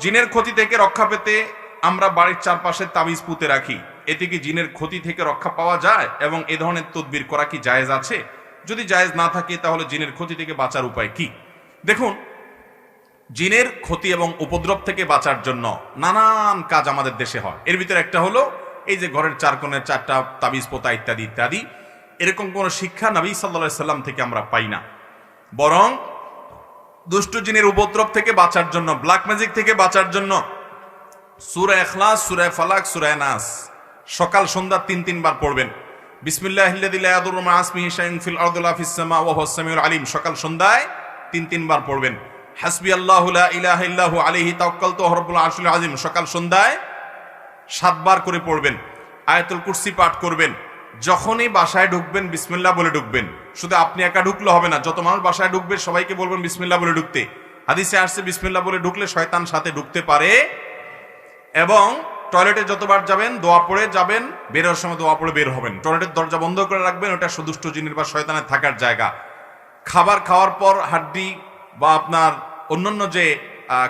জিনের ক্ষতি থেকে রক্ষা পেতে আমরা বাড়ির চারপাশে তাবিজ পুঁতে রাখি, এতে কি জিনের ক্ষতি থেকে রক্ষা পাওয়া যায় এবং এ ধরনের তদবির করা কি জায়েজ আছে? যদি জায়েজ না থাকে তাহলে জিনের ক্ষতি থেকে বাঁচার উপায় কি? দেখুন, জিনের ক্ষতি এবং উপদ্রব থেকে বাঁচার জন্য নানান কাজ আমাদের দেশে হয়। এর ভিতরে একটা হলো এই যে ঘরের চার কোণে চারটা তাবিজ পোতা ইত্যাদি ইত্যাদি। এরকম কোন শিক্ষা নবী সাল্লাল্লাহু আলাইহি সাল্লাম থেকে আমরা পাই না। বরং দুষ্ট জিনের উপদ্রব থেকে বাঁচার জন্য, ব্ল্যাক ম্যাজিক থেকে বাঁচার জন্য সূরা ইখলাস, সূরা ফালাক, সূরা নাস সকাল সন্ধ্যা ৩ বার পড়বেন। বিসমিল্লাহিল্লাযী লা ইয়াদুররু মা ইসমিহি শাইউন ফিল আরদি ওয়ালা ফিস সামা ওয়া হুয়াস সামিউল আলিম সকাল সন্ধ্যায় ৩ বার পড়বেন। হাসবিয়াল্লাহু লা ইলাহা ইল্লাহু আলাইহি তাওয়াক্কালতু ওয়া রাব্বুল আরশিল আযীম সকাল সন্ধ্যায় ৭ বার করে পড়বেন। আয়াতুল কুরসি পাঠ করবেন। যখনই বাসায় ঢুকবেন বিসমিল্লাহ বলে ঢুকবেন। শুধু আপনি একা ঢুকলে হবে না, যত মানুষ বাসায় ঢুকবে সবাইকে বলবেন বিসমিল্লাহ বলে ঢুকতে। হাদিসে আসছে বিসমিল্লাহ বলে ঢুকলে শয়তান সাথে ঢুকতে পারে। এবং টয়লেটে যতবার যাবেন দোয়া পড়ে যাবেন, বের হওয়ার সময় দোয়া পড়ে বের হবেন। টয়লেটের দরজা বন্ধ করে রাখবেন, ওটা সুদুষ্ট জিনের বা শয়তানের থাকার জায়গা। খাবার খাওয়ার পর হাড্ডি বা আপনার অন্যান্য যে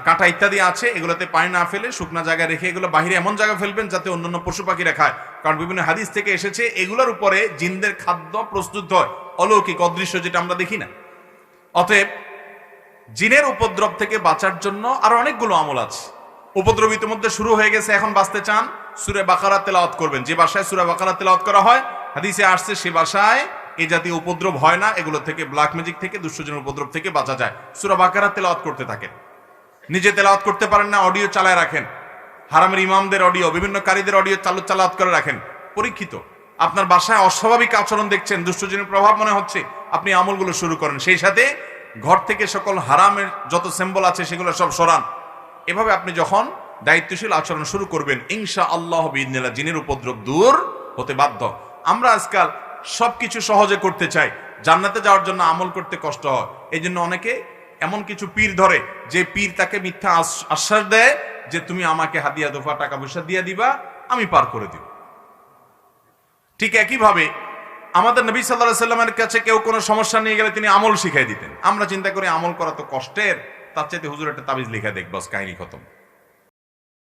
কাঁটা ইত্যাদি আছে এগুলোতে পানি না ফেলে শুকনা জায়গায় রেখে এগুলো বাহিরে এমন জায়গায় ফেলবেন যাতে অন্যান্য পশু পাখিরা খায়, কারণ বিভিন্ন হাদিস থেকে এসেছে এগুলোর উপরে জিনদের খাদ্য প্রস্তুত হয়, অলৌকিক অদৃশ্য, যেটা আমরা দেখি না। অতএব জিনের উপদ্রব থেকে বাঁচার জন্য আরো অনেকগুলো আমল আছে। উপদ্রব ইতিমধ্যে শুরু হয়ে গেছে, এখন বাঁচতে চান সূরা বাকারা তেলাওয়াত করবেন। যে বাসায় সূরা বাকারা তেলাওয়াত করা হয় হাদিসে আসছে সে বাসায় এই জাতীয় উপদ্রব হয় না। এগুলো থেকে, ব্ল্যাক ম্যাজিক থেকে, দুষ্টজনের উপদ্রব থেকে বাঁচা যায়। সূরা বাকারা তেলাওয়াত করতে থাকেন। নিজে তেলাওয়াত করতে পারেন না, অডিও চালায় রাখেন। হারামের ইমামদের অডিও, বিভিন্ন কারীদের অডিও চালাওয়াত করে রাখেন। পরীক্ষিত আপনার বাসায় অস্বাভাবিক আচরণ দেখছেন, দুষ্টজনের প্রভাব মনে হচ্ছে, আপনি আমলগুলো শুরু করেন। সেই সাথে ঘর থেকে সকল হারামের যত সিম্বল আছে সেগুলো সব সরান। এভাবে আপনি যখন দায়িত্বশীল আচরণ শুরু করবেন ইনশাআল্লাহ বিইذনিল্লাহ জিনের উপদ্রব দূর হতে বাধ্য। আমরা আজকাল সবকিছু সহজে করতে চাই, জান্নাতে যাওয়ার জন্য আমল করতে কষ্ট হয়। এই জন্য অনেকে এমন কিছু পীর ধরে যে পীর তাকে মিথ্যা আশ্বাস দেয় যে তুমি আমাকে হাদিয়া দোফা টাকা পয়সা দিয়ে দিবা, আমি পার করে দিব। ঠিক একইভাবে আমাদের নবী সাল্লাল্লাহু আলাইহি সাল্লামের কাছে কেউ কোনো সমস্যা নিয়ে গেলে তিনি আমল শিখাই দিতেন। আমরা চিন্তা করি আমল করা তো কষ্টের, তার চাইতে হুজুর একটা তাবিজ লিখে দেখ, বাস কাহিনী খতম।